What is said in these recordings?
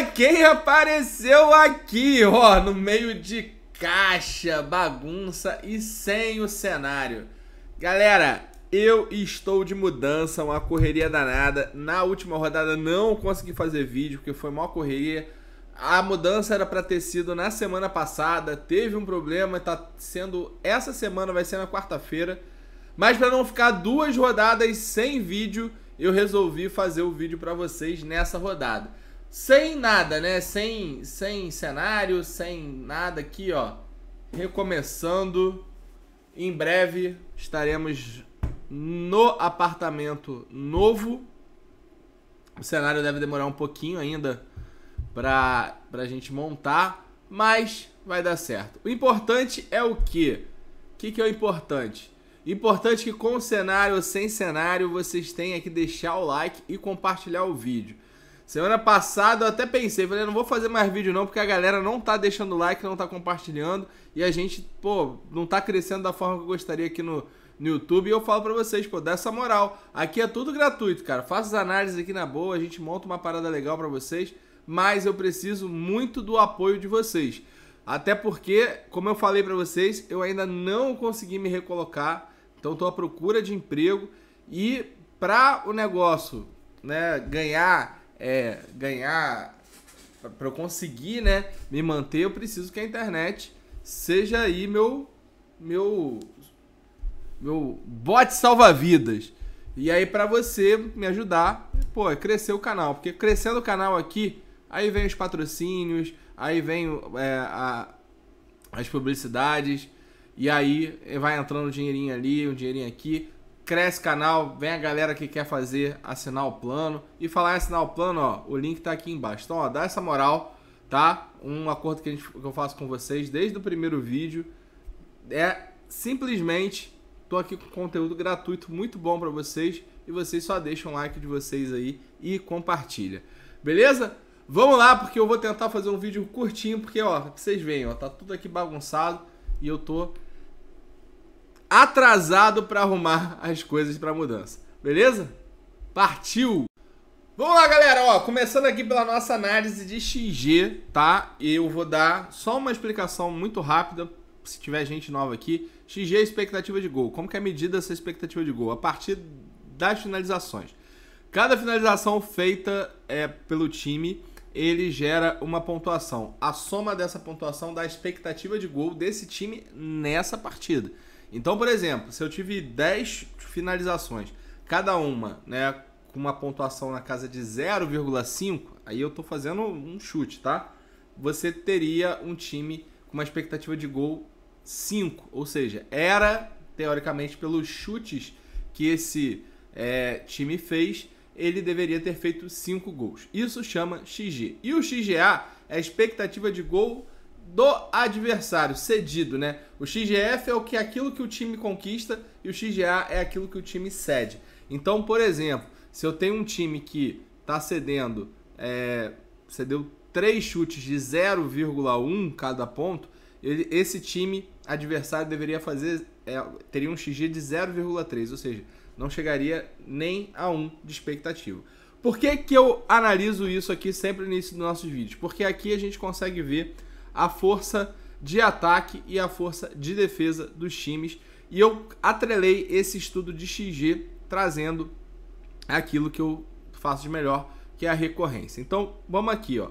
Olha quem apareceu aqui, ó, no meio de caixa, bagunça e sem o cenário. Galera, eu estou de mudança, uma correria danada. Na última rodada não consegui fazer vídeo porque foi uma correria. A mudança era para ter sido na semana passada, teve um problema, tá sendo essa semana, vai ser na quarta-feira. Mas para não ficar duas rodadas sem vídeo, eu resolvi fazer o vídeo para vocês nessa rodada. Sem nada, né? Sem cenário, sem nada aqui, ó. Recomeçando. Em breve estaremos no apartamento novo. O cenário deve demorar um pouquinho ainda pra gente montar, mas vai dar certo. O importante é o quê? O que é o importante? Importante que com cenário ou sem cenário vocês tenham que deixar o like e compartilhar o vídeo. Semana passada eu até pensei, falei, não vou fazer mais vídeo não, porque a galera não tá deixando like, não tá compartilhando e a gente, pô, não tá crescendo da forma que eu gostaria aqui no YouTube. E eu falo pra vocês, pô, dá essa moral. Aqui é tudo gratuito, cara. Faço as análises aqui na boa, a gente monta uma parada legal pra vocês, mas eu preciso muito do apoio de vocês. Até porque, como eu falei pra vocês, eu ainda não consegui me recolocar, então tô à procura de emprego e pra o negócio, né, ganhar, para eu conseguir, né, me manter, eu preciso que a internet seja aí meu bote salva-vidas. E aí para você me ajudar, pô, é crescer o canal, porque crescendo o canal aqui, aí vem os patrocínios, aí vem as publicidades, e aí vai entrando um dinheirinho ali, um dinheirinho aqui. Cresce o canal, vem a galera que quer assinar o plano. E falar em assinar o plano, ó, o link tá aqui embaixo. Então, ó, dá essa moral, tá? Um acordo que eu faço com vocês desde o primeiro vídeo. É simplesmente, tô aqui com conteúdo gratuito muito bom pra vocês. E vocês só deixam o like de vocês aí e compartilha. Beleza? Vamos lá, porque eu vou tentar fazer um vídeo curtinho. Porque, ó, pra vocês verem, ó, tá tudo aqui bagunçado. E eu tô atrasado para arrumar as coisas para mudança. Beleza? Partiu! Vamos lá, galera, ó, começando aqui pela nossa análise de XG, tá? Eu vou dar só uma explicação muito rápida, se tiver gente nova aqui. XG é expectativa de gol. Como que é medida essa expectativa de gol? A partir das finalizações. Cada finalização feita pelo time, ele gera uma pontuação. A soma dessa pontuação dá a expectativa de gol desse time nessa partida. Então, por exemplo, se eu tive 10 finalizações, cada uma, né, com uma pontuação na casa de 0,5, aí eu tô fazendo um chute, tá? Você teria um time com uma expectativa de gol 5, ou seja, era, teoricamente, pelos chutes que esse time fez, ele deveria ter feito 5 gols. Isso chama XG. E o XGA é a expectativa de gol do adversário, cedido, né? O XGF é aquilo que o time conquista e o XGA é aquilo que o time cede. Então, por exemplo, se eu tenho um time que está cedeu 3 chutes de 0,1 cada ponto, esse time adversário deveria teria um XG de 0,3, ou seja, não chegaria nem a 1 de expectativa. Por que eu analiso isso aqui sempre no início dos nossos vídeos? Porque aqui a gente consegue ver a força de ataque e a força de defesa dos times. E eu atrelei esse estudo de XG trazendo aquilo que eu faço de melhor, que é a recorrência. Então, vamos aqui, ó.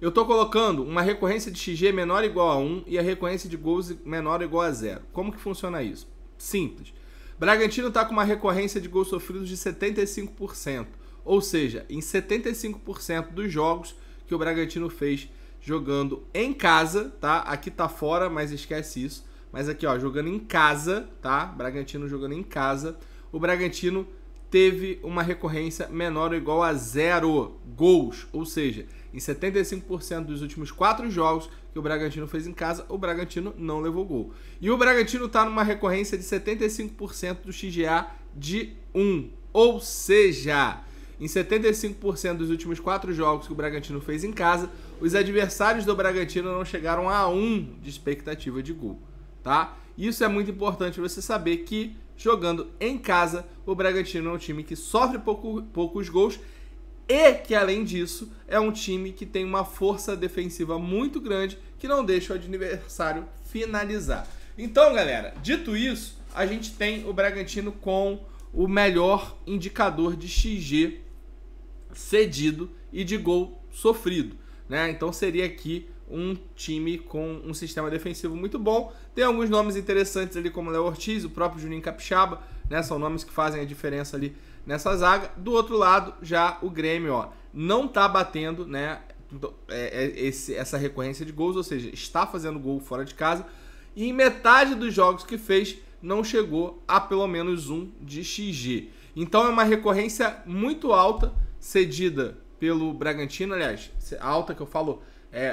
Eu estou colocando uma recorrência de XG menor ou igual a 1 e a recorrência de gols menor ou igual a 0. Como que funciona isso? Simples. Bragantino está com uma recorrência de gols sofridos de 75%. Ou seja, em 75% dos jogos que o Bragantino fez jogando em casa, tá? Aqui tá fora, mas esquece isso. Mas aqui, ó, jogando em casa, tá? Bragantino jogando em casa. O Bragantino teve uma recorrência menor ou igual a 0 gols. Ou seja, em 75% dos últimos 4 jogos que o Bragantino fez em casa, o Bragantino não levou gol. E o Bragantino tá numa recorrência de 75% do XGA de 1. Ou seja, em 75% dos últimos 4 jogos que o Bragantino fez em casa, os adversários do Bragantino não chegaram a 1 de expectativa de gol, tá? Isso é muito importante você saber que, jogando em casa, o Bragantino é um time que sofre poucos gols e que, além disso, é um time que tem uma força defensiva muito grande que não deixa o adversário finalizar. Então, galera, dito isso, a gente tem o Bragantino com o melhor indicador de XG cedido e de gol sofrido, né? Então seria aqui um time com um sistema defensivo muito bom. Tem alguns nomes interessantes ali, como o Léo Ortiz, o próprio Juninho Capixaba, né? São nomes que fazem a diferença ali nessa zaga. Do outro lado, já o Grêmio, ó, não tá batendo, né, essa recorrência de gols, ou seja, está fazendo gol fora de casa, e em metade dos jogos que fez, não chegou a pelo menos um de XG. Então é uma recorrência muito alta, cedida pelo Bragantino, aliás, alta que eu falo,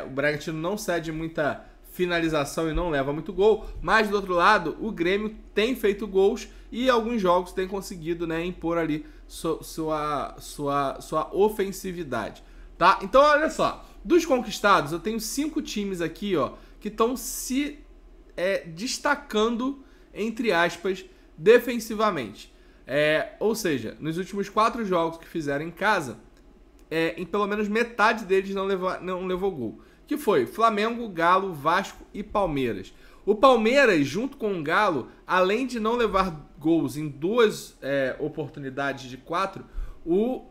o Bragantino não cede muita finalização e não leva muito gol, mas do outro lado, o Grêmio tem feito gols e alguns jogos tem conseguido, né, impor ali sua ofensividade, tá? Então olha só, dos conquistados eu tenho 5 times aqui, ó, que estão se destacando, entre aspas, defensivamente. Ou seja, nos últimos 4 jogos que fizeram em casa, em pelo menos metade deles não levou gol. Que foi Flamengo, Galo, Vasco e Palmeiras. O Palmeiras, junto com o Galo, além de não levar gols em 2 oportunidades de 4, o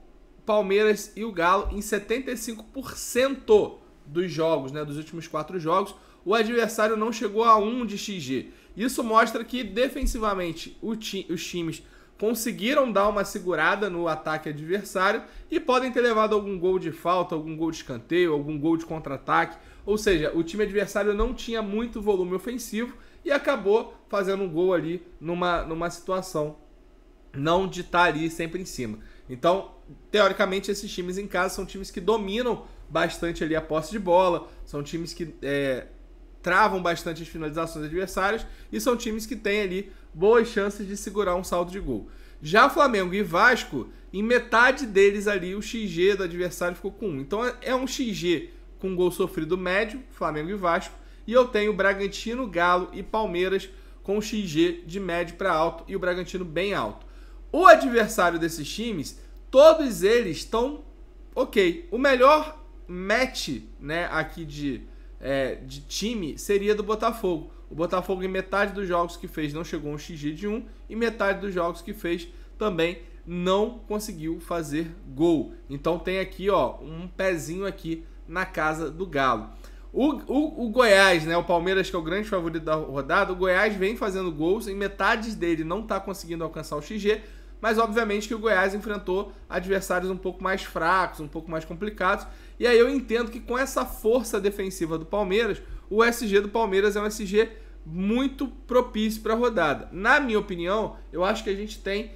Palmeiras e o Galo, em 75% dos jogos, né, dos últimos 4 jogos, o adversário não chegou a 1 de XG. Isso mostra que, defensivamente, os times conseguiram dar uma segurada no ataque adversário e podem ter levado algum gol de falta, algum gol de escanteio, algum gol de contra-ataque. Ou seja, o time adversário não tinha muito volume ofensivo e acabou fazendo um gol ali numa situação não de estar ali sempre em cima. Então, teoricamente, esses times em casa são times que dominam bastante ali a posse de bola, são times que travam bastante as finalizações adversárias e são times que têm ali boas chances de segurar um saldo de gol. Já Flamengo e Vasco, em metade deles ali o XG do adversário ficou com 1. Então é um XG com gol sofrido médio, Flamengo e Vasco, e eu tenho Bragantino, Galo e Palmeiras com XG de médio para alto e o Bragantino bem alto. O adversário desses times, todos eles estão ok. O melhor match, né, aqui de time seria do Botafogo. O Botafogo, em metade dos jogos que fez, não chegou a um XG de 1 e metade dos jogos que fez também não conseguiu fazer gol. Então tem aqui, ó, um pezinho aqui na casa do Galo. O Goiás, né, o Palmeiras, que é o grande favorito da rodada, o Goiás vem fazendo gols, em metade dele não está conseguindo alcançar o XG, mas obviamente que o Goiás enfrentou adversários um pouco mais fracos, um pouco mais complicados, e aí eu entendo que com essa força defensiva do Palmeiras, o SG do Palmeiras é um SG muito propício para a rodada. Na minha opinião, eu acho que a gente tem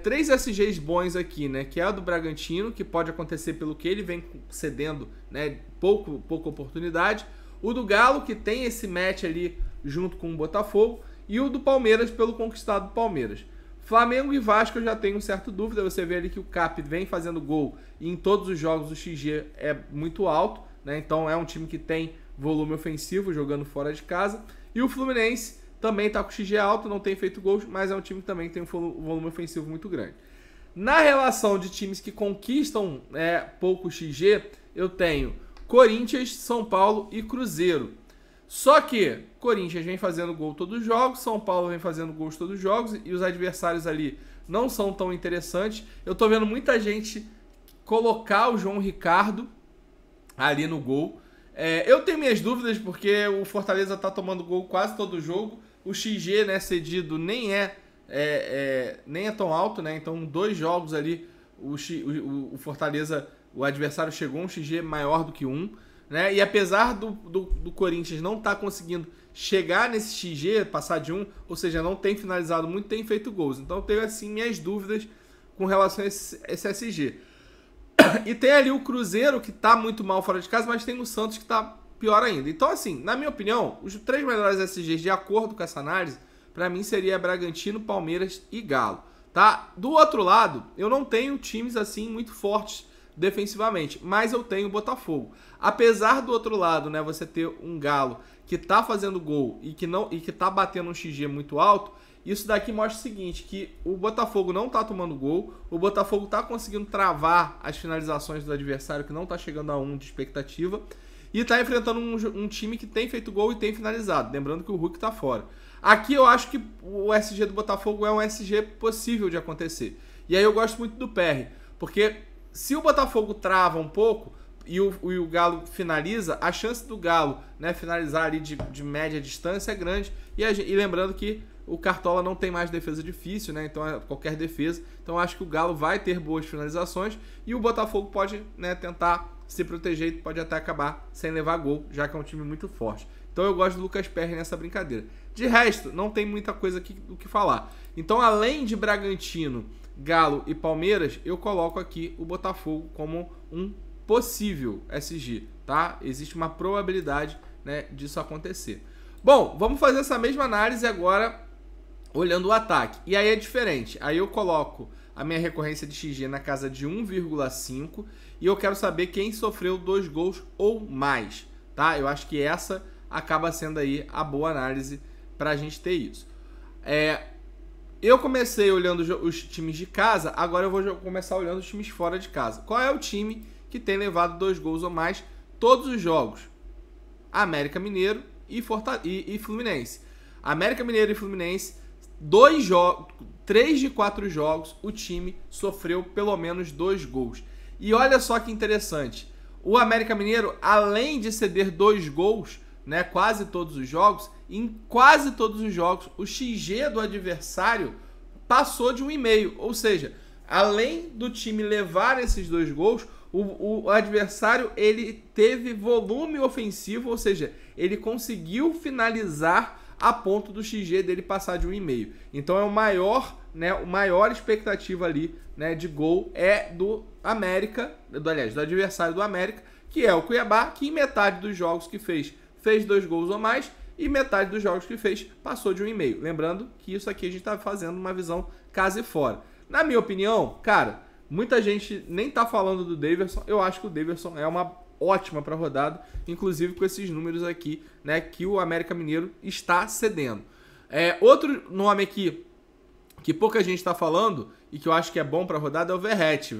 3 SGs bons aqui, né? Que é a do Bragantino, que pode acontecer pelo que ele vem cedendo, né? Pouca oportunidade. O do Galo, que tem esse match ali junto com o Botafogo. E o do Palmeiras, pelo conquistado do Palmeiras. Flamengo e Vasco eu já tenho certa dúvida. Você vê ali que o Cap vem fazendo gol e em todos os jogos o XG é muito alto, né? Então é um time que tem volume ofensivo jogando fora de casa. E o Fluminense também está com XG alto, não tem feito gols, mas é um time que também tem um volume ofensivo muito grande. Na relação de times que conquistam pouco XG, eu tenho Corinthians, São Paulo e Cruzeiro. Só que Corinthians vem fazendo gol todos os jogos, São Paulo vem fazendo gols todos os jogos e os adversários ali não são tão interessantes. Eu tô vendo muita gente colocar o João Ricardo ali no gol. Eu tenho minhas dúvidas porque o Fortaleza tá tomando gol quase todo jogo. O XG, né, cedido nem é tão alto, né? Então, 2 jogos ali, o Fortaleza, o adversário chegou a um XG maior do que 1, né? E apesar do Corinthians não estar conseguindo chegar nesse XG, passar de 1, ou seja, não tem finalizado muito, tem feito gols. Então, eu tenho, assim, minhas dúvidas com relação a esse SG. E tem ali o Cruzeiro, que tá muito mal fora de casa, mas tem o Santos, que tá pior ainda. Então, assim, na minha opinião, os 3 melhores SGs, de acordo com essa análise, para mim seria Bragantino, Palmeiras e Galo, tá? Do outro lado, eu não tenho times, assim, muito fortes defensivamente, mas eu tenho o Botafogo. Apesar do outro lado, né, você ter um Galo que tá fazendo gol e que tá batendo um XG muito alto, Isso daqui mostra o seguinte, que o Botafogo não tá tomando gol, o Botafogo tá conseguindo travar as finalizações do adversário, que não tá chegando a 1 de expectativa, e tá enfrentando um time que tem feito gol e tem finalizado, lembrando que o Hulk tá fora. Aqui eu acho que o SG do Botafogo é um SG possível de acontecer. E aí eu gosto muito do PR, porque se o Botafogo trava um pouco e o Galo finaliza, a chance do Galo, né, finalizar ali de média distância é grande. E lembrando que o Cartola não tem mais defesa difícil, né? Então é qualquer defesa. Então acho que o Galo vai ter boas finalizações e o Botafogo pode, né, tentar se proteger e pode até acabar sem levar gol, já que é um time muito forte. Então eu gosto do Lucas Perry nessa brincadeira. De resto, não tem muita coisa aqui do que falar. Então, além de Bragantino, Galo e Palmeiras, eu coloco aqui o Botafogo como um possível SG, tá? Existe uma probabilidade, né, disso acontecer. Bom, vamos fazer essa mesma análise agora olhando o ataque. E aí é diferente. Aí eu coloco a minha recorrência de XG na casa de 1,5 e eu quero saber quem sofreu 2 gols ou mais, tá? Eu acho que essa acaba sendo aí a boa análise pra gente ter isso. Eu comecei olhando os times de casa, agora eu vou começar olhando os times fora de casa. Qual é o time que tem levado 2 gols ou mais todos os jogos? América Mineiro e Fluminense. América Mineiro e Fluminense, 3 de 4 jogos, o time sofreu pelo menos 2 gols. E olha só que interessante, o América Mineiro, além de ceder 2 gols, né, quase todos os jogos, em quase todos os jogos, o XG do adversário passou de 1,5. Ou seja, além do time levar esses 2 gols, o adversário ele teve volume ofensivo, ou seja, ele conseguiu finalizar a ponto do XG dele passar de 1,5. Então é o maior, né, o maior expectativa ali, né, de gol é do América, do adversário do América, que é o Cuiabá, que em metade dos jogos que fez 2 gols ou mais, e metade dos jogos que fez passou de 1,5. Lembrando que isso aqui a gente está fazendo uma visão casa e fora. Na minha opinião, cara, muita gente nem tá falando do Daverson. Eu acho que o Daverson é uma ótima para rodada, inclusive com esses números aqui, né, que o América Mineiro está cedendo. Outro nome aqui que pouca gente está falando e que eu acho que é bom para rodada é o Verratti,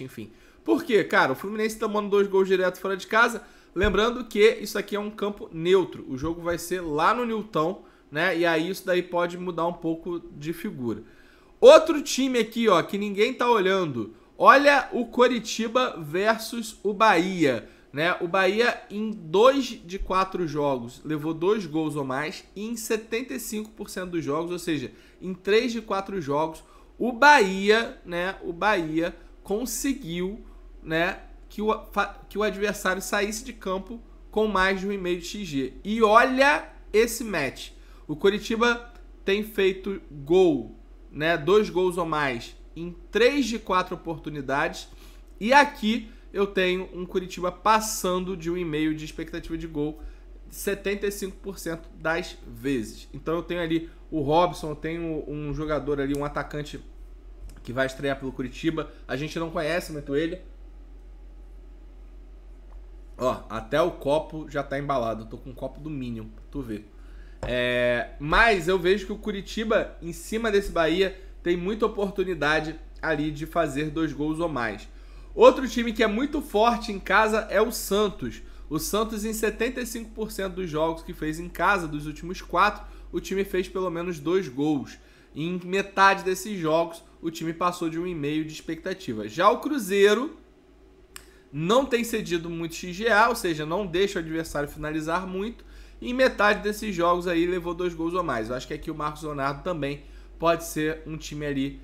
enfim. Por quê? Cara, o Fluminense tomando 2 gols direto fora de casa. Lembrando que isso aqui é um campo neutro. O jogo vai ser lá no Newton, né? E aí isso daí pode mudar um pouco de figura. Outro time aqui, ó, que ninguém tá olhando. Olha o Coritiba versus o Bahia, né? O Bahia em 2 de 4 jogos levou 2 gols ou mais e em 75% dos jogos, ou seja, em 3 de 4 jogos, o Bahia, né? O Bahia conseguiu, né, que o adversário saísse de campo com mais de 1,5 de XG. E olha esse match. O Coritiba tem feito gol, né, 2 gols ou mais em 3 de 4 oportunidades. E aqui eu tenho um Coritiba passando de 1,5 de expectativa de gol 75% das vezes. Então eu tenho ali o Robson, eu tenho um jogador ali, um atacante que vai estrear pelo Coritiba. A gente não conhece muito ele. Ó, até o copo já tá embalado. Eu tô com um copo do Minion, pra tu ver. Mas eu vejo que o Coritiba, em cima desse Bahia, tem muita oportunidade ali de fazer 2 gols ou mais. Outro time que é muito forte em casa é o Santos. O Santos, em 75% dos jogos que fez em casa, dos últimos 4, o time fez pelo menos 2 gols. E em metade desses jogos, o time passou de 1,5 de expectativa. Já o Cruzeiro não tem cedido muito XGA, ou seja, não deixa o adversário finalizar muito. E em metade desses jogos aí levou 2 gols ou mais. Eu acho que aqui o Marcos Leonardo também pode ser um time ali,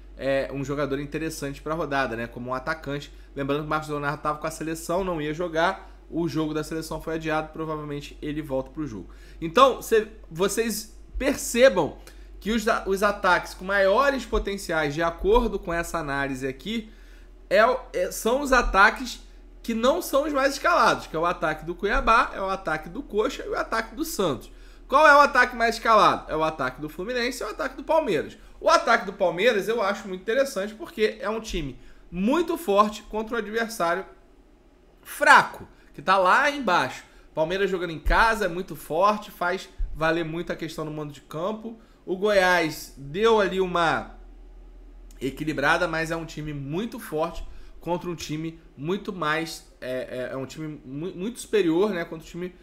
um jogador interessante para a rodada, né? Como um atacante. Lembrando que o Marcos Leonardo estava com a seleção, não ia jogar. O jogo da seleção foi adiado, provavelmente ele volta para o jogo. Então, vocês percebam que os ataques com maiores potenciais, de acordo com essa análise aqui, são os ataques que não são os mais escalados, que é o ataque do Cuiabá, é o ataque do Coxa e o ataque do Santos. Qual é o ataque mais escalado? É o ataque do Fluminense e o ataque do Palmeiras. O ataque do Palmeiras eu acho muito interessante porque é um time muito forte contra o adversário fraco, que tá lá embaixo. Palmeiras jogando em casa, é muito forte, faz valer muito a questão no mando de campo. O Goiás deu ali uma equilibrada, mas é um time muito forte contra um time muito mais... É um time muito superior, né? Contra um time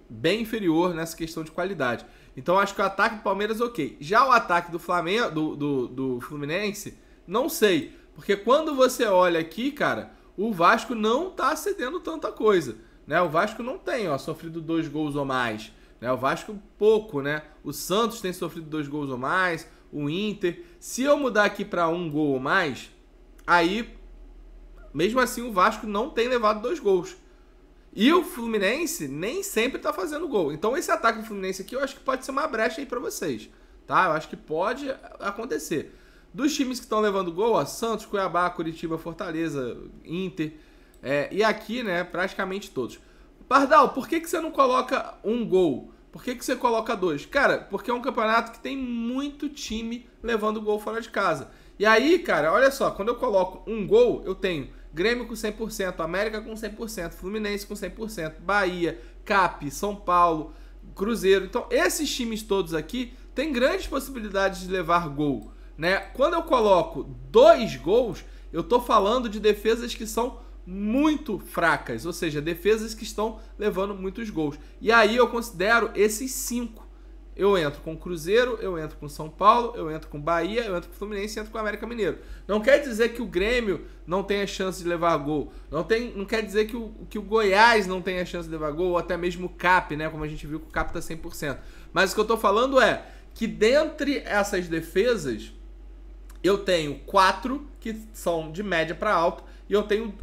bem inferior nessa questão de qualidade. Então acho que o ataque do Palmeiras ok. Já o ataque do Flamengo, do Fluminense, não sei. Porque quando você olha aqui, cara, o Vasco não tá cedendo tanta coisa, né? O Vasco não tem, ó, sofrido 2 gols ou mais, né? O Vasco pouco, né? O Santos tem sofrido 2 gols ou mais, o Inter. Se eu mudar aqui para 1 gol ou mais, aí, mesmo assim, o Vasco não tem levado 2 gols. E o Fluminense nem sempre tá fazendo gol. Então esse ataque do Fluminense aqui eu acho que pode ser uma brecha aí para vocês, tá? Eu acho que pode acontecer. Dos times que estão levando gol, ó, Santos, Cuiabá, Curitiba, Fortaleza, Inter, e aqui, né, praticamente todos. Pardal, por que você não coloca 1 gol? Por que você coloca 2? Cara, porque é um campeonato que tem muito time levando gol fora de casa. E aí, cara, olha só, quando eu coloco 1 gol, eu tenho Grêmio com 100%, América com 100%, Fluminense com 100%, Bahia, Cap, São Paulo, Cruzeiro. Então, esses times todos aqui têm grandes possibilidades de levar gol, né? Quando eu coloco 2 gols, eu tô falando de defesas que são muito fracas, ou seja, defesas que estão levando muitos gols. E aí eu considero esses 5. Eu entro com o Cruzeiro, eu entro com São Paulo, eu entro com Bahia, eu entro com o Fluminense e entro com o América Mineiro. Não quer dizer que o Grêmio não tenha chance de levar gol. Não quer dizer que o Goiás não tenha chance de levar gol, ou até mesmo o Cap, né? Como a gente viu que o Cap tá 100%. Mas o que eu tô falando é que dentre essas defesas, eu tenho 4 que são de média para alta. E eu tenho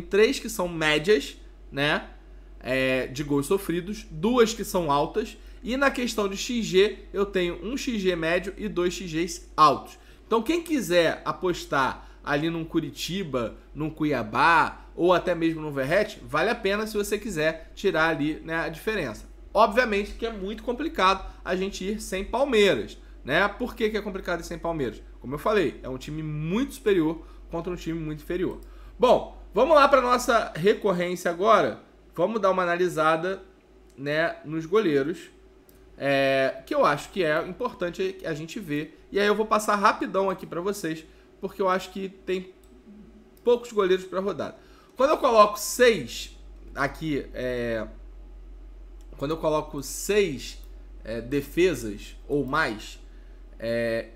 3 que são médias, né? De gols sofridos. 2 que são altas. E na questão de XG, eu tenho um XG médio e 2 XGs altos. Então quem quiser apostar ali num Curitiba, num Cuiabá ou até mesmo num Verratti, vale a pena se você quiser tirar ali, né, a diferença. Obviamente que é muito complicado a gente ir sem Palmeiras, né? Por que é complicado ir sem Palmeiras? Como eu falei, é um time muito superior contra um time muito inferior. Bom, vamos lá para nossa recorrência agora. Vamos dar uma analisada, né, nos goleiros. Que eu acho que é importante a gente ver. E aí eu vou passar rapidão aqui para vocês, porque eu acho que tem poucos goleiros para rodada. Quando eu coloco 6 aqui, quando eu coloco 6 defesas ou mais,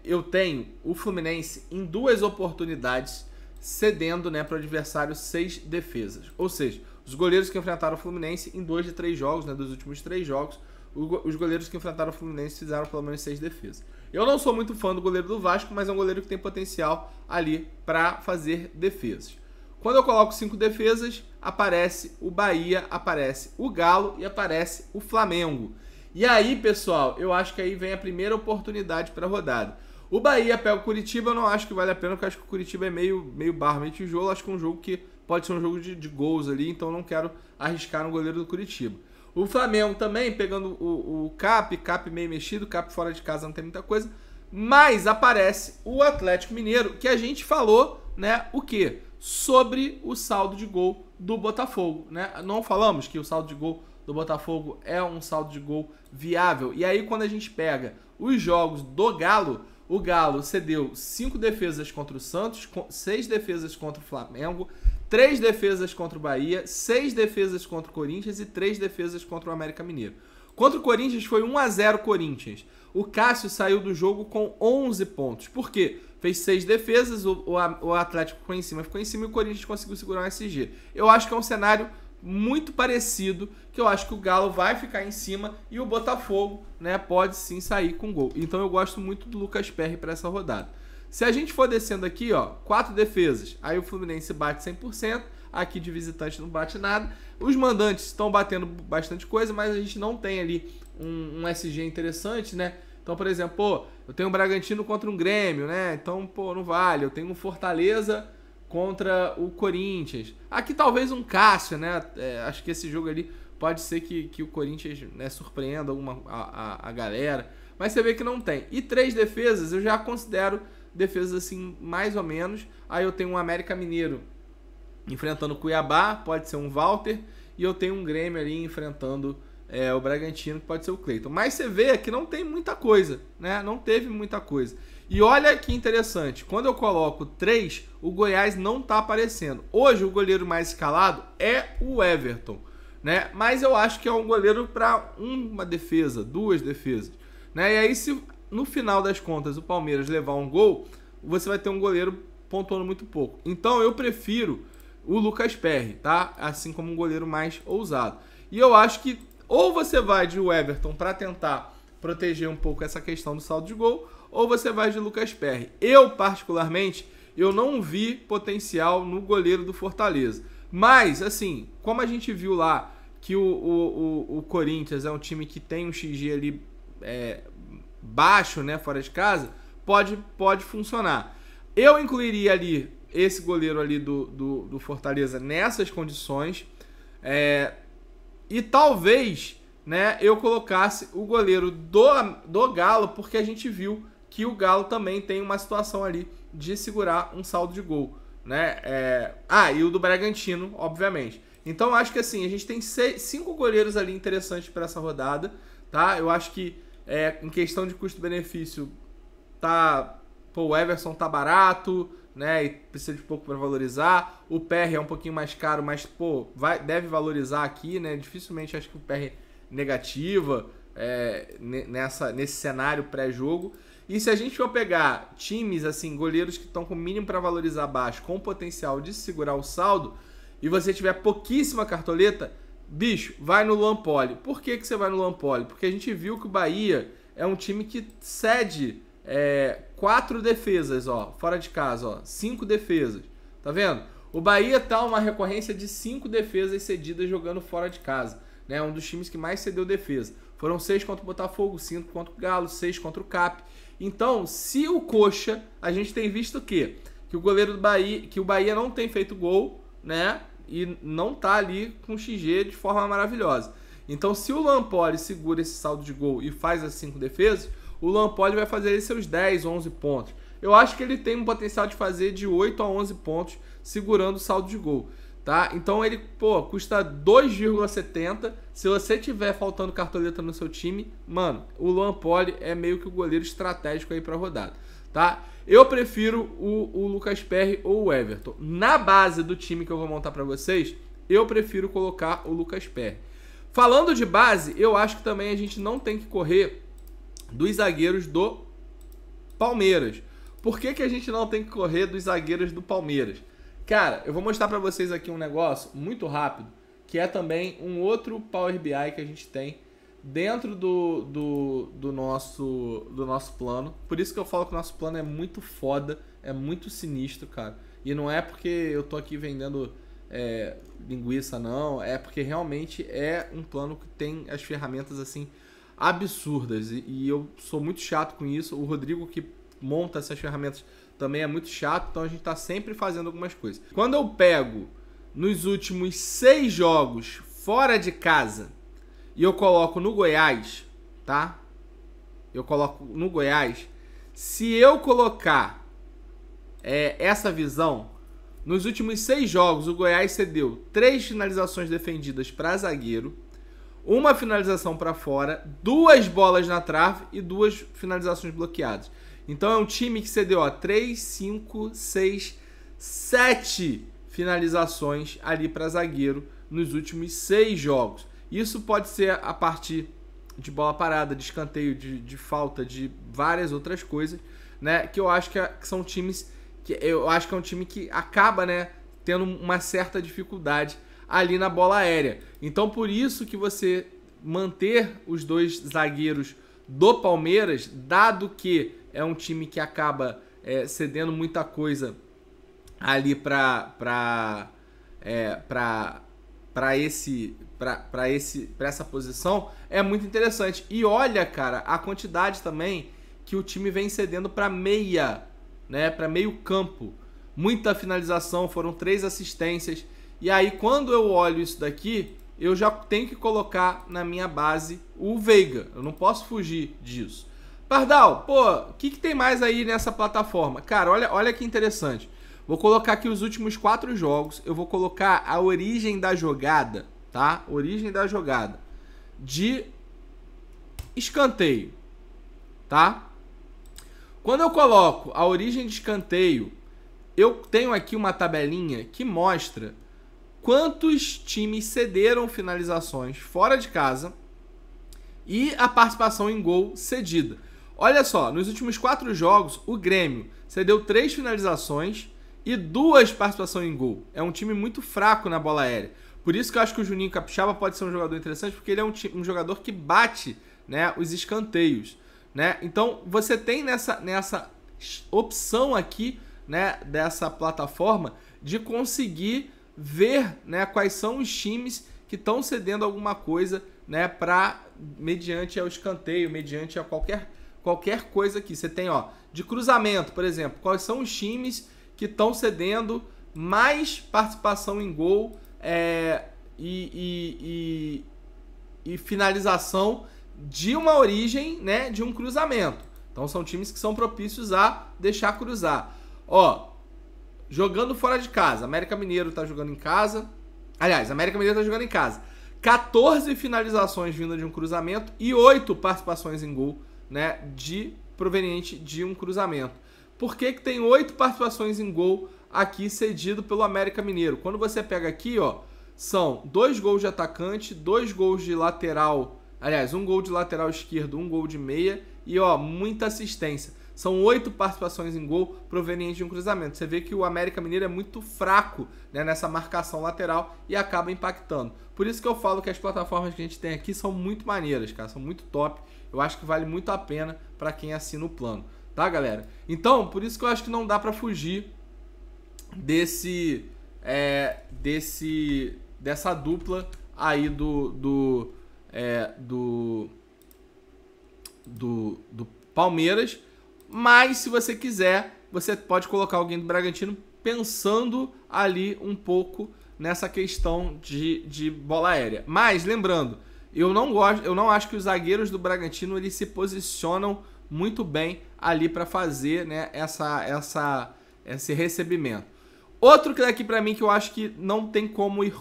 eu tenho o Fluminense em 2 oportunidades cedendo, né, para o adversário 6 defesas. Ou seja, os goleiros que enfrentaram o Fluminense em 2 de 3 jogos, né, dos últimos 3 jogos, os goleiros que enfrentaram o Fluminense fizeram pelo menos 6 defesas. Eu não sou muito fã do goleiro do Vasco, mas é um goleiro que tem potencial ali para fazer defesas. Quando eu coloco 5 defesas, aparece o Bahia, aparece o Galo e aparece o Flamengo. E aí, pessoal, eu acho que aí vem a primeira oportunidade para a rodada. O Bahia pega o Curitiba, eu não acho que vale a pena, porque eu acho que o Curitiba é meio barro, meio tijolo. Acho que é um jogo que pode ser um jogo de gols ali, então eu não quero arriscar no goleiro do Curitiba. O Flamengo também, pegando o Cap meio mexido, Cap fora de casa não tem muita coisa. Mas aparece o Atlético Mineiro, que a gente falou, né, o quê? Sobre o saldo de gol do Botafogo, né? Não falamos que o saldo de gol do Botafogo é um saldo de gol viável. E aí quando a gente pega os jogos do Galo, o Galo cedeu 5 defesas contra o Santos, 6 defesas contra o Flamengo, 3 defesas contra o Bahia, 6 defesas contra o Corinthians e 3 defesas contra o América Mineiro. Contra o Corinthians foi 1-0 Corinthians. O Cássio saiu do jogo com 11 pontos. Por quê? Fez 6 defesas, o Atlético ficou em cima e o Corinthians conseguiu segurar um SG. Eu acho que é um cenário muito parecido, que eu acho que o Galo vai ficar em cima e o Botafogo, né, pode sim sair com gol. Então eu gosto muito do Lucas Perry para essa rodada. Se a gente for descendo aqui, ó, 4 defesas, aí o Fluminense bate 100%, aqui de visitante não bate nada. Os mandantes estão batendo bastante coisa, mas a gente não tem ali um SG interessante, né? Então, por exemplo, pô, eu tenho um Bragantino contra um Grêmio, né? Então, pô, não vale. Eu tenho um Fortaleza contra o Corinthians. Aqui talvez um Cássio, né? Acho que esse jogo ali pode ser que o Corinthians, né, surpreenda a galera. Mas você vê que não tem. E 3 defesas eu já considero defesas assim, mais ou menos. Aí eu tenho um América Mineiro enfrentando o Cuiabá, pode ser um Walter. E eu tenho um Grêmio ali enfrentando o Bragantino, que pode ser o Cleiton. Mas você vê que não tem muita coisa, né? Não teve muita coisa. E olha que interessante, quando eu coloco 3, o Goiás não tá aparecendo. Hoje o goleiro mais escalado é o Everton, né? Mas eu acho que é um goleiro para uma defesa, 2 defesas, né? E aí se no final das contas o Palmeiras levar um gol, você vai ter um goleiro pontuando muito pouco. Então eu prefiro o Lucas Perry, tá? Assim como um goleiro mais ousado. E eu acho que ou você vai de Everton para tentar proteger um pouco essa questão do saldo de gol, ou você vai de Lucas Perry. Eu, particularmente, eu não vi potencial no goleiro do Fortaleza. Mas, assim, como a gente viu lá que o Corinthians é um time que tem um XG ali baixo, né, fora de casa, pode funcionar. Eu incluiria ali esse goleiro ali do Fortaleza nessas condições. E talvez, né, eu colocasse o goleiro do Galo, porque a gente viu que o Galo também tem uma situação ali de segurar um saldo de gol, né? E o do Bragantino, obviamente. Então, eu acho que assim, a gente tem 5 goleiros ali interessantes para essa rodada, tá? Eu acho que em questão de custo-benefício, o Everson tá barato, né? E precisa de pouco para valorizar. O PR é um pouquinho mais caro, mas, deve valorizar aqui, né? Dificilmente acho que o PR negativa nesse cenário pré-jogo. E se a gente for pegar times, assim, goleiros que estão com mínimo para valorizar baixo, com potencial de segurar o saldo, e você tiver pouquíssima cartoleta, bicho, vai no Luan Poli. Por que você vai no Luan Poli? Porque a gente viu que o Bahia é um time que cede 4 defesas, ó, fora de casa, ó, 5 defesas. Tá vendo? O Bahia tá uma recorrência de 5 defesas cedidas jogando fora de casa, né? Um dos times que mais cedeu defesa. Foram 6 contra o Botafogo, 5 contra o Galo, 6 contra o Cap. Então, se o Coxa, a gente tem visto o quê? Que o goleiro do Bahia, que o Bahia não tem feito gol, né? E não tá ali com XG de forma maravilhosa. Então, se o Luan Poli segura esse saldo de gol e faz as 5 defesas, o Luan Poli vai fazer aí seus 10, 11 pontos. Eu acho que ele tem um potencial de fazer de 8 a 11 pontos segurando o saldo de gol, tá? Então ele, custa 2,70. Se você tiver faltando cartoleta no seu time, mano, o Luan Poli é meio que o goleiro estratégico aí pra rodada, tá? Eu prefiro o Lucas Perry ou o Everton. Na base do time que eu vou montar pra vocês, eu prefiro colocar o Lucas Perry. Falando de base, eu acho que também a gente não tem que correr dos zagueiros do Palmeiras. Por que a gente não tem que correr dos zagueiros do Palmeiras? Cara, eu vou mostrar pra vocês aqui um negócio muito rápido, que é também um outro Power BI que a gente tem dentro do nosso plano. Por isso que eu falo que o nosso plano é muito foda, é muito sinistro, cara. E não é porque eu tô aqui vendendo linguiça, não. É porque realmente é um plano que tem as ferramentas, assim, absurdas. E eu sou muito chato com isso. O Rodrigo, que monta essas ferramentas, também é muito chato. Então a gente tá sempre fazendo algumas coisas. Quando eu pego nos últimos 6 jogos fora de casa e eu coloco no Goiás, tá? Eu coloco no Goiás. Se eu colocar essa visão, nos últimos 6 jogos o Goiás cedeu 3 finalizações defendidas para zagueiro, 1 finalização para fora, 2 bolas na trave e 2 finalizações bloqueadas. Então é um time que cedeu 3, 5, 6, 7 finalizações ali para zagueiro nos últimos 6 jogos. Isso pode ser a partir de bola parada, de escanteio, de falta, de várias outras coisas, né? Que eu acho que são times que eu acho que é um time que acaba, né, tendo uma certa dificuldade ali na bola aérea. Então por isso que você manter os 2 zagueiros do Palmeiras, dado que é um time que acaba cedendo muita coisa ali para essa posição, é muito interessante. E olha, cara, a quantidade também que o time vem cedendo para meia, né, para meio campo. Muita finalização, foram 3 assistências. E aí quando eu olho isso daqui, eu já tenho que colocar na minha base o Veiga. Eu não posso fugir disso. Pardal, o que tem mais aí nessa plataforma? Cara, olha que interessante. Vou colocar aqui os últimos 4 jogos. Eu vou colocar a origem da jogada, tá? Origem da jogada. de escanteio, tá? Quando eu coloco a origem de escanteio, eu tenho aqui uma tabelinha que mostra quantos times cederam finalizações fora de casa e a participação em gol cedida. Olha só, nos últimos 4 jogos, o Grêmio cedeu 3 finalizações e 2 participações em gol. É um time muito fraco na bola aérea. Por isso que eu acho que o Juninho Capixaba pode ser um jogador interessante, porque ele é um jogador que bate, né, os escanteios, né? Então, você tem nessa opção aqui, né, dessa plataforma, de conseguir ver, né, quais são os times que estão cedendo alguma coisa, né, mediante ao escanteio, mediante a qualquer coisa aqui. Você tem, ó, de cruzamento, por exemplo, quais são os times que estão cedendo mais participação em gol e finalização de uma origem, né, de um cruzamento. Então são times que são propícios a deixar cruzar. Ó, jogando fora de casa, América Mineiro tá jogando em casa. Aliás, América Mineiro tá jogando em casa. 14 finalizações vindo de um cruzamento e 8 participações em gol, né, proveniente de um cruzamento. Por que que tem 8 participações em gol aqui cedido pelo América Mineiro? Quando você pega aqui, ó, são 2 gols de atacante, 2 gols de lateral, aliás, 1 gol de lateral esquerdo, 1 gol de meia e, ó, muita assistência. São 8 participações em gol provenientes de um cruzamento. Você vê que o América Mineiro é muito fraco, né, nessa marcação lateral e acaba impactando. Por isso que eu falo que as plataformas que a gente tem aqui são muito maneiras, cara, são muito top. Eu acho que vale muito a pena para quem assina o plano, tá, galera? Então, por isso que eu acho que não dá para fugir dessa dupla aí do Palmeiras. Mas se você quiser, você pode colocar alguém do Bragantino pensando ali um pouco nessa questão de bola aérea. Mas lembrando, eu não acho que os zagueiros do Bragantino eles se posicionam muito bem ali para fazer, né, esse recebimento. Outro que daqui para mim que eu acho que não tem como ir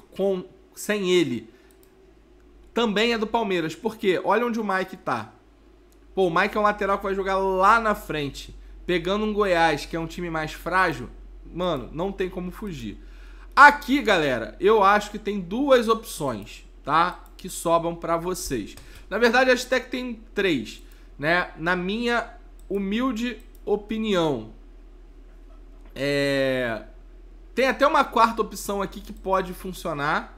sem ele, também é do Palmeiras. Porque olha onde o Mike tá. Pô, o Mike é um lateral que vai jogar lá na frente, pegando um Goiás, que é um time mais frágil. Mano, não tem como fugir. Aqui, galera, eu acho que tem 2 opções, tá? Que sobram para vocês. Na verdade, acho até que tem 3, né? Na minha humilde opinião. Tem até uma 4ª opção aqui que pode funcionar.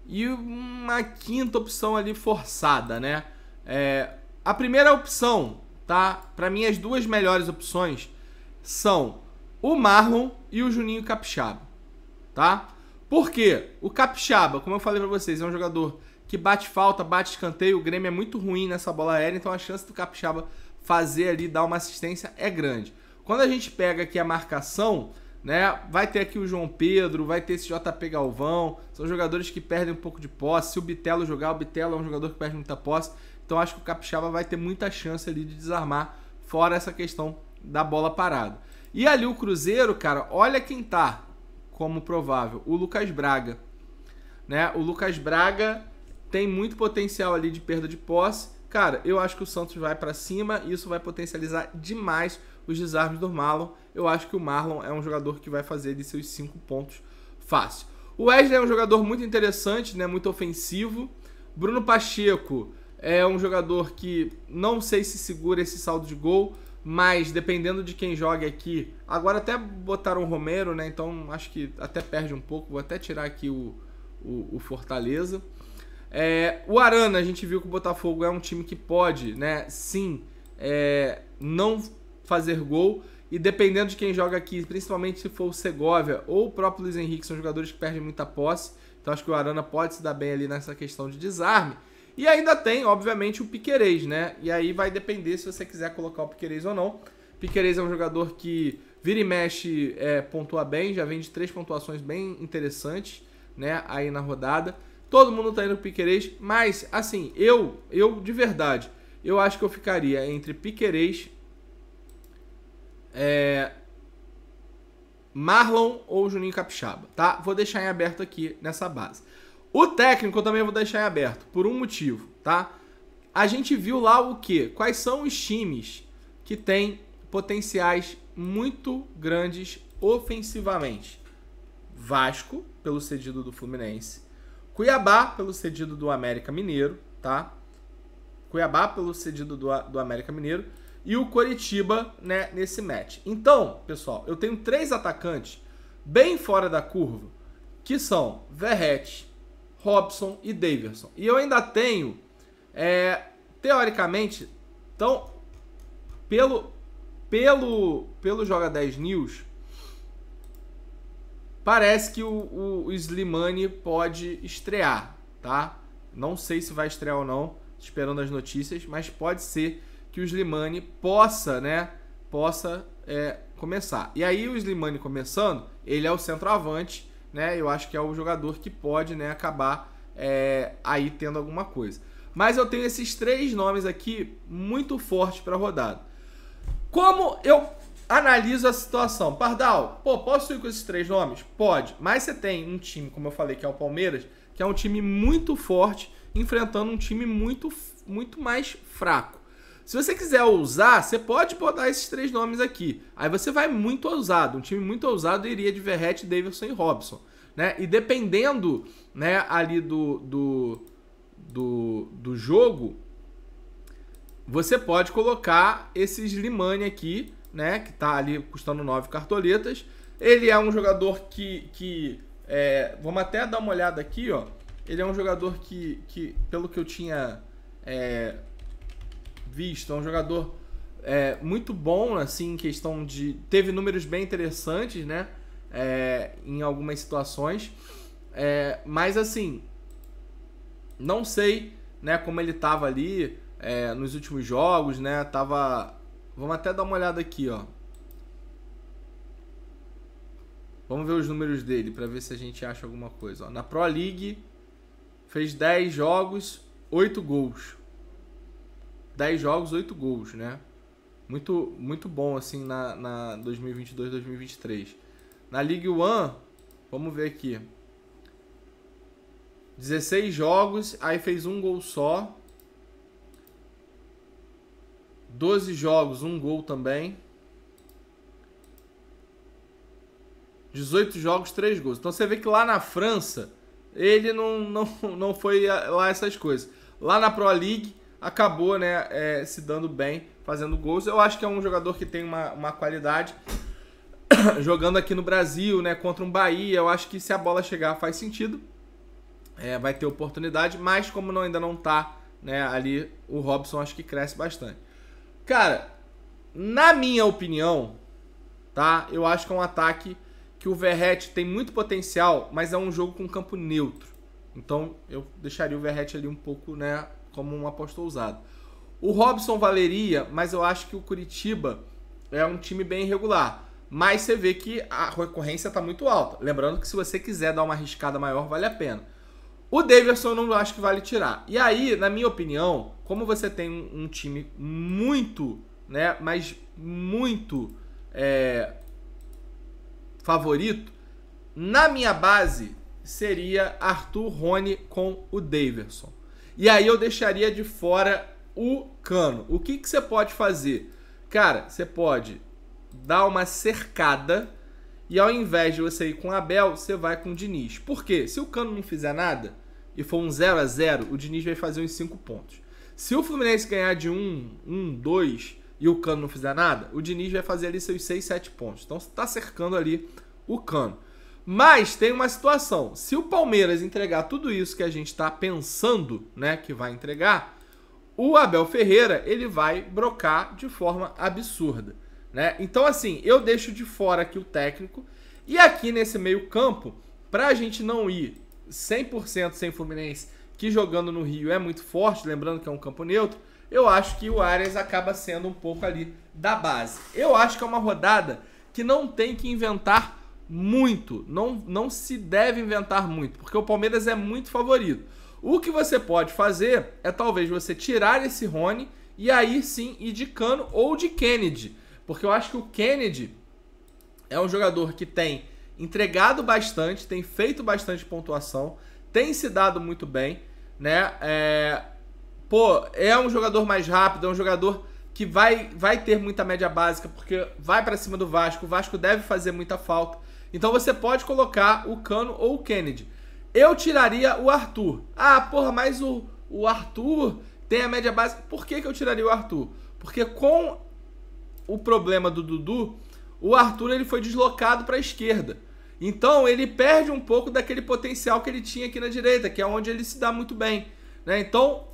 E uma 5ª opção ali forçada, né? A primeira opção, tá? Para mim, as 2 melhores opções são o Marlon e o Juninho Capixaba, tá? Por quê? O Capixaba, como eu falei para vocês, é um jogador que bate falta, bate escanteio. O Grêmio é muito ruim nessa bola aérea, então a chance do Capixaba fazer ali, dar uma assistência é grande. Quando a gente pega aqui a marcação, né, vai ter aqui o João Pedro, vai ter esse JP Galvão, são jogadores que perdem um pouco de posse. Se o Bitelo jogar, o Bitelo é um jogador que perde muita posse, então acho que o Capixaba vai ter muita chance ali de desarmar, fora essa questão da bola parada. E ali o Cruzeiro, cara, olha quem tá como provável, o Lucas Braga, né? O Lucas Braga tem muito potencial ali de perda de posse. Cara, eu acho que o Santos vai pra cima e isso vai potencializar demais os desarmes do Marlon. Eu acho que o Marlon é um jogador que vai fazer de seus 5 pontos fácil. O Wesley é um jogador muito interessante, né? Muito ofensivo. Bruno Pacheco é um jogador que não sei se segura esse saldo de gol, mas dependendo de quem joga aqui... Agora até botaram o Romero, né? Então acho que até perde um pouco. Vou até tirar aqui o Fortaleza. O Arana, a gente viu que o Botafogo é um time que pode, né, sim, não fazer gol. E dependendo de quem joga aqui, principalmente se for o Segovia ou o próprio Luiz Henrique, são jogadores que perdem muita posse. Então acho que o Arana pode se dar bem ali nessa questão de desarme. E ainda tem, obviamente, o Piquerez, né? E aí vai depender se você quiser colocar o Piquerez ou não. Piquerez é um jogador que vira e mexe, pontua bem, já vem de 3 pontuações bem interessantes, né, aí na rodada. Todo mundo tá indo pro Piquerez, mas assim, eu de verdade, eu acho que eu ficaria entre Piquerez, Marlon ou Juninho Capixaba, tá? Vou deixar em aberto aqui nessa base. O técnico eu também vou deixar em aberto, por um motivo, tá? A gente viu lá o quê? Quais são os times que têm potenciais muito grandes ofensivamente? Vasco, pelo cedido do Fluminense. Cuiabá, pelo cedido do América Mineiro, tá? Cuiabá, pelo cedido do América Mineiro. E o Coritiba, né, nesse match. Então, pessoal, eu tenho 3 atacantes bem fora da curva, que são Verratti, Robson e Daverson. E eu ainda tenho, teoricamente, então, pelo Joga 10 News, parece que o Slimani pode estrear, tá? Não sei se vai estrear ou não, esperando as notícias, mas pode ser que o Slimani possa começar. E aí o Slimani começando, ele é o centroavante, né? Eu acho que é o jogador que pode, né, acabar aí tendo alguma coisa. Mas eu tenho esses 3 nomes aqui muito fortes para a rodada. Como eu analiso a situação? Pardal, pô, posso ir com esses 3 nomes? Pode, mas você tem um time, como eu falei, que é o Palmeiras, que é um time muito forte, enfrentando um time muito mais fraco. Se você quiser ousar, você pode botar esses 3 nomes aqui. Aí você vai muito ousado. Um time muito ousado iria de Verratti, Daverson e Robson, né? E dependendo, né, ali do jogo, você pode colocar esse Slimani aqui, né, que tá ali custando 9 cartoletas. Ele é um jogador que vamos até dar uma olhada aqui, ó. Ele é um jogador que pelo que eu tinha visto, é um jogador muito bom, assim, em questão de... Teve números bem interessantes, né, em algumas situações. Mas, assim, não sei, né, como ele tava ali nos últimos jogos, né, tava... Vamos até dar uma olhada aqui, ó. Vamos ver os números dele para ver se a gente acha alguma coisa. Ó, na Pro League, fez 10 jogos, 8 gols. 10 jogos, 8 gols, né? Muito bom, assim, na 2022-2023. Na League One, vamos ver aqui. 16 jogos, aí fez 1 gol só. 12 jogos, 1 gol também. 18 jogos, 3 gols. Então você vê que lá na França, ele não foi lá essas coisas. Lá na Pro League, acabou, né, se dando bem, fazendo gols. Eu acho que é um jogador que tem uma qualidade. Jogando aqui no Brasil, né, contra um Bahia, eu acho que se a bola chegar faz sentido. Vai ter oportunidade, mas como ainda não tá, né, ali, o Robson acho que cresce bastante. Cara, na minha opinião, tá, eu acho que é um ataque que o Verratti tem muito potencial, mas é um jogo com campo neutro. Então eu deixaria o Verratti ali um pouco, né, como uma aposta ousada. O Robson valeria, mas eu acho que o Coritiba é um time bem irregular. Mas você vê que a recorrência está muito alta. Lembrando que se você quiser dar uma arriscada maior, vale a pena. O Daverson eu não acho que vale tirar. E aí, na minha opinião, como você tem um time muito, né, mas muito favorito, na minha base seria Arthur, Rony com o Daverson. E aí eu deixaria de fora o Cano. O que você pode fazer? Cara, você pode dar uma cercada e ao invés de você ir com o Abel, você vai com o Diniz. Por quê? Se o Cano não fizer nada e for um 0-0, o Diniz vai fazer uns 5 pontos. Se o Fluminense ganhar de 2 e o Cano não fizer nada, o Diniz vai fazer ali seus 6, 7 pontos. Então você está cercando ali o Cano. Mas tem uma situação. Se o Palmeiras entregar tudo isso que a gente está pensando, né, que vai entregar, o Abel Ferreira ele vai brocar de forma absurda, né? Então, assim, eu deixo de fora aqui o técnico. E aqui nesse meio campo, para a gente não ir 100% sem Fluminense, que jogando no Rio é muito forte, lembrando que é um campo neutro, eu acho que o Arias acaba sendo um pouco ali da base. Eu acho que é uma rodada que não tem que inventar muito, não se deve inventar muito, porque o Palmeiras é muito favorito. O que você pode fazer é talvez você tirar esse Rony e aí sim ir de Cano ou de Kennedy, porque eu acho que o Kennedy é um jogador que tem entregado bastante, tem feito bastante pontuação, tem se dado muito bem, né? É um jogador mais rápido, é um jogador que vai ter muita média básica, porque vai para cima do Vasco, o Vasco deve fazer muita falta. Então você pode colocar o Cano ou o Kennedy. Eu tiraria o Arthur. Ah, porra, mas o Arthur tem a média básica. Por que eu tiraria o Arthur? Porque com o problema do Dudu, o Arthur ele foi deslocado para a esquerda. Então ele perde um pouco daquele potencial que ele tinha aqui na direita, que é onde ele se dá muito bem, né? Então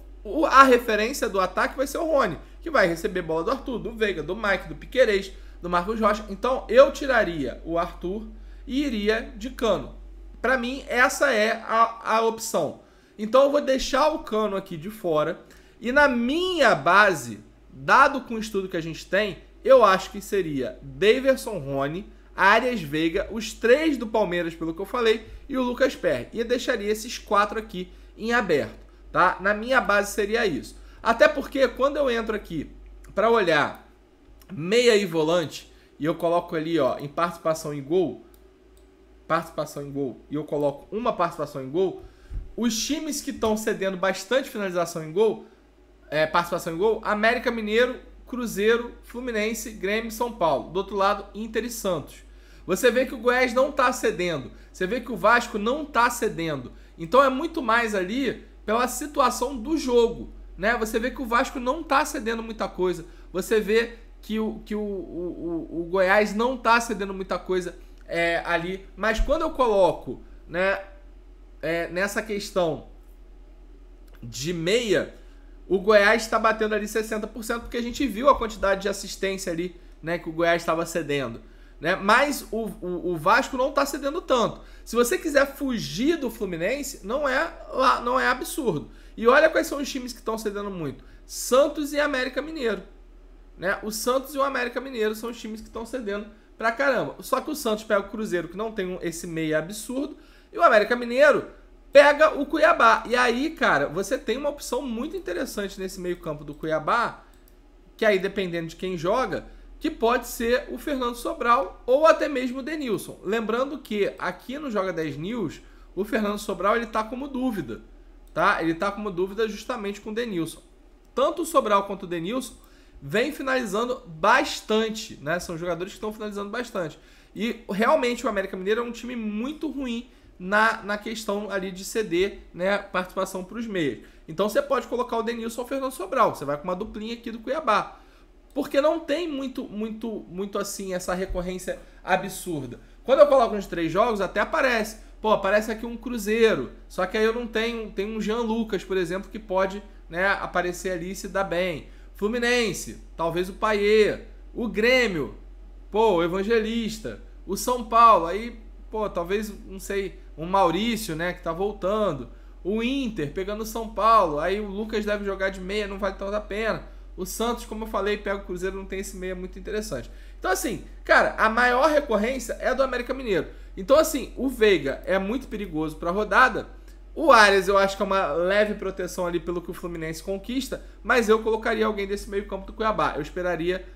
a referência do ataque vai ser o Rony, que vai receber bola do Arthur, do Veiga, do Mike, do Piquerez, do Marcos Rocha. Então eu tiraria o Arthur e iria de Cano. Para mim essa é a opção. Então eu vou deixar o Cano aqui de fora. E na minha base, dado com o estudo que a gente tem, eu acho que seria Daverson, Rony, Arias, Veiga, os 3 do Palmeiras, pelo que eu falei, e o Lucas Perry. E eu deixaria esses 4 aqui em aberto, tá? Na minha base seria isso. Até porque quando eu entro aqui para olhar meia e volante, e eu coloco ali, ó, em participação em gol, e eu coloco uma participação em gol, os times que estão cedendo bastante finalização em gol, participação em gol, América Mineiro, Cruzeiro, Fluminense, Grêmio e São Paulo. Do outro lado, Inter e Santos. Você vê que o Goiás não está cedendo. Você vê que o Vasco não está cedendo. Então é muito mais ali pela situação do jogo, né? Você vê que o Vasco não está cedendo muita coisa. Você vê que o Goiás não está cedendo muita coisa ali. Mas quando eu coloco, né, nessa questão de meia, o Goiás está batendo ali 60%, porque a gente viu a quantidade de assistência ali, né, que o Goiás estava cedendo, né? Mas o Vasco não está cedendo tanto. Se você quiser fugir do Fluminense, não é absurdo. E olha quais são os times que estão cedendo muito. Santos e América Mineiro, né? O Santos e o América Mineiro são os times que estão cedendo pra caramba. Só que o Santos pega o Cruzeiro, que não tem esse meio absurdo, e o América Mineiro pega o Cuiabá. E aí, cara, você tem uma opção muito interessante nesse meio campo do Cuiabá, que aí, dependendo de quem joga, que pode ser o Fernando Sobral ou até mesmo o Denilson. Lembrando que aqui no Joga 10 News, o Fernando Sobral ele tá como dúvida, tá? Ele tá como dúvida justamente com o Denilson. Tanto o Sobral quanto o Denilson vem finalizando bastante, né? São jogadores que estão finalizando bastante. E realmente o América Mineiro é um time muito ruim na questão ali de ceder, né, participação para os meias. Então você pode colocar o Denilson ou o Fernando Sobral. Você vai com uma duplinha aqui do Cuiabá. Porque não tem muito assim essa recorrência absurda. Quando eu coloco nos 3 jogos, até aparece. Pô, aparece aqui um Cruzeiro. Só que aí eu não tenho. Tem um Jean Lucas, por exemplo, que pode, né, aparecer ali e se dar bem. Fluminense, talvez o Payet. O Grêmio, pô, o Evangelista. O São Paulo, aí, pô, talvez, não sei, um Maurício, né, que tá voltando. O Inter pegando o São Paulo. Aí o Lucas deve jogar de meia, não vale tanto a pena. O Santos, como eu falei, pega o Cruzeiro, não tem esse meia muito interessante. Então, assim, cara, a maior recorrência é do América Mineiro. Então, assim, o Veiga é muito perigoso para a rodada. O Arias, eu acho que é uma leve proteção ali pelo que o Fluminense conquista, mas eu colocaria alguém desse meio campo do Cuiabá. Eu esperaria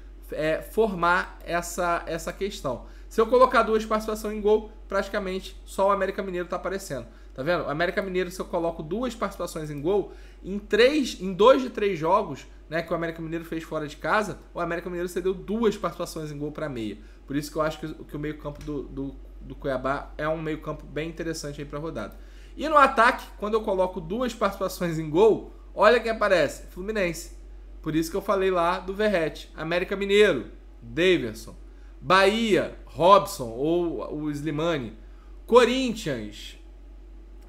formar essa questão. Se eu colocar 2 participações em gol, praticamente só o América Mineiro tá aparecendo. Tá vendo? O América Mineiro, se eu coloco 2 participações em gol, em 2 de 3 jogos, né, que o América Mineiro fez fora de casa, o América Mineiro cedeu 2 participações em gol para meia. Por isso que eu acho que o meio campo do Cuiabá é um meio campo bem interessante aí para a rodada. E no ataque, quando eu coloco 2 participações em gol, olha quem aparece, Fluminense. Por isso que eu falei lá do Verratti. América Mineiro, Daverson. Bahia, Robson ou o Slimani. Corinthians,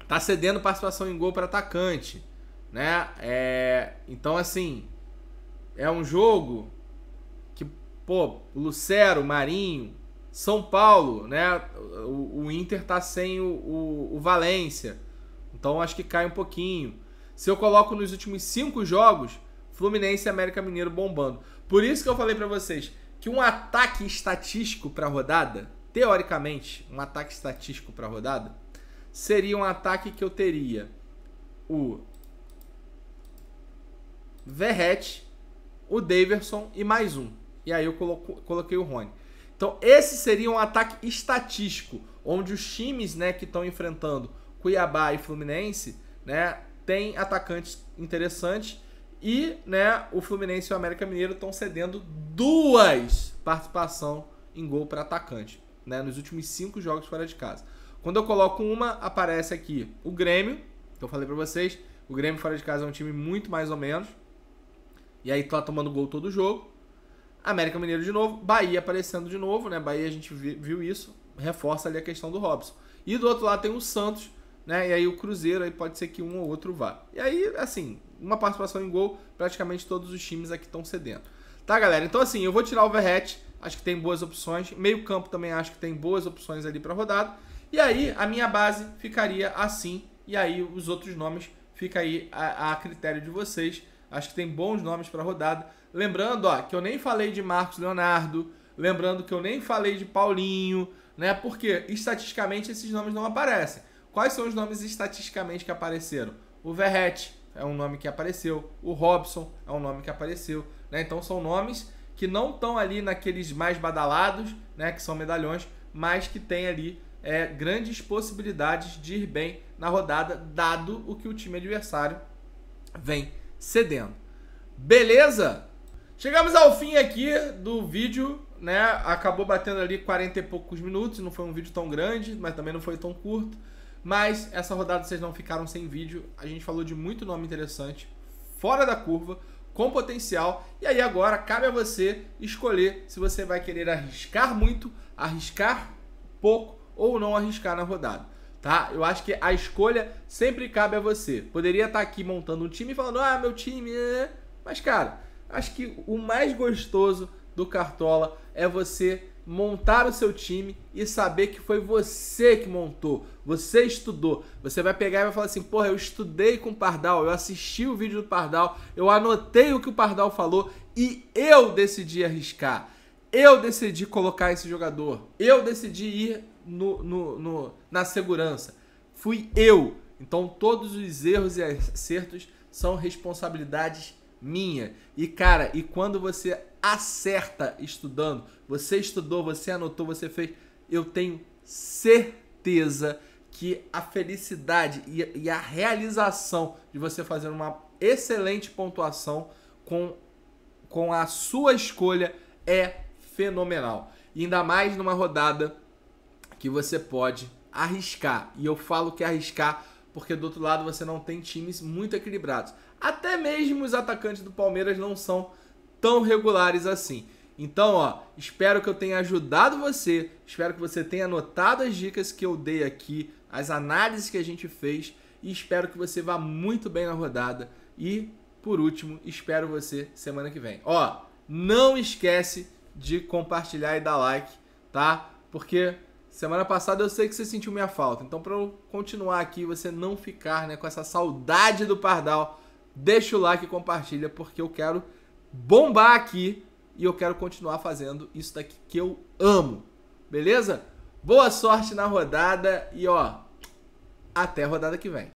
tá cedendo participação em gol para atacante, né? Então, assim, é um jogo que, pô, Lucero, Marinho, São Paulo, né? O Inter tá sem o Valência, então acho que cai um pouquinho. Se eu coloco nos últimos 5 jogos, Fluminense e América Mineiro bombando. Por isso que eu falei para vocês que um ataque estatístico para a rodada, teoricamente, um ataque estatístico para a rodada, seria um ataque que eu teria o Verratti, o Daverson e mais um. E aí eu coloquei o Rony. Então esse seria um ataque estatístico, onde os times, né, que estão enfrentando Cuiabá e Fluminense, né, tem atacantes interessantes e, né, o Fluminense e o América Mineiro estão cedendo 2 participação em gol para atacante, né, nos últimos 5 jogos fora de casa. Quando eu coloco uma, aparece aqui o Grêmio, que eu falei para vocês, o Grêmio fora de casa é um time muito mais ou menos, e aí tá tomando gol todo jogo. América Mineiro de novo, Bahia aparecendo de novo, né, Bahia a gente viu isso, reforça ali a questão do Robson. E do outro lado tem o Santos, né? E aí o Cruzeiro, aí pode ser que um ou outro vá. E aí, assim, uma participação em gol, praticamente todos os times aqui estão cedendo. Tá, galera? Então, assim, eu vou tirar o Verratti, acho que tem boas opções. Meio campo também acho que tem boas opções ali para rodada. E aí, a minha base ficaria assim. E aí, os outros nomes fica aí a critério de vocês. Acho que tem bons nomes para rodada. Lembrando, ó, que eu nem falei de Marcos Leonardo. Lembrando que eu nem falei de Paulinho, né? Porque, estatisticamente, esses nomes não aparecem. Quais são os nomes estatisticamente que apareceram? O Verratti é um nome que apareceu, o Robson é um nome que apareceu, né? Então são nomes que não estão ali naqueles mais badalados, né? Que são medalhões, mas que tem ali grandes possibilidades de ir bem na rodada, dado o que o time adversário vem cedendo. Beleza? Chegamos ao fim aqui do vídeo, né? Acabou batendo ali 40 e poucos minutos, não foi um vídeo tão grande, mas também não foi tão curto. Mas essa rodada vocês não ficaram sem vídeo. A gente falou de muito nome interessante, fora da curva, com potencial. E aí agora cabe a você escolher se você vai querer arriscar muito, arriscar pouco ou não arriscar na rodada, tá? Eu acho que a escolha sempre cabe a você. Poderia estar aqui montando um time e falando, ah, meu time... Mas, cara, acho que o mais gostoso do Cartola é você montar o seu time e saber que foi você que montou, você estudou. Você vai pegar e vai falar assim, porra, eu estudei com o Pardal, eu assisti o vídeo do Pardal, eu anotei o que o Pardal falou e eu decidi arriscar. Eu decidi colocar esse jogador, eu decidi ir na segurança. Fui eu. Então todos os erros e acertos são responsabilidades minha. E cara, e quando você acerta estudando, você estudou, você anotou, você fez, eu tenho certeza que a felicidade e a realização de você fazer uma excelente pontuação com a sua escolha é fenomenal. E ainda mais numa rodada que você pode arriscar. E eu falo que arriscar porque do outro lado você não tem times muito equilibrados. Até mesmo os atacantes do Palmeiras não são tão regulares assim. Então, ó, espero que eu tenha ajudado você, espero que você tenha anotado as dicas que eu dei aqui, as análises que a gente fez e espero que você vá muito bem na rodada. E, por último, espero você semana que vem. Ó, não esquece de compartilhar e dar like, tá? Porque semana passada eu sei que você sentiu minha falta. Então, para eu continuar aqui, você não ficar, né, com essa saudade do Pardal, deixa o like e compartilha, porque eu quero bombar aqui e eu quero continuar fazendo isso daqui que eu amo. Beleza? Boa sorte na rodada e, ó, até a rodada que vem.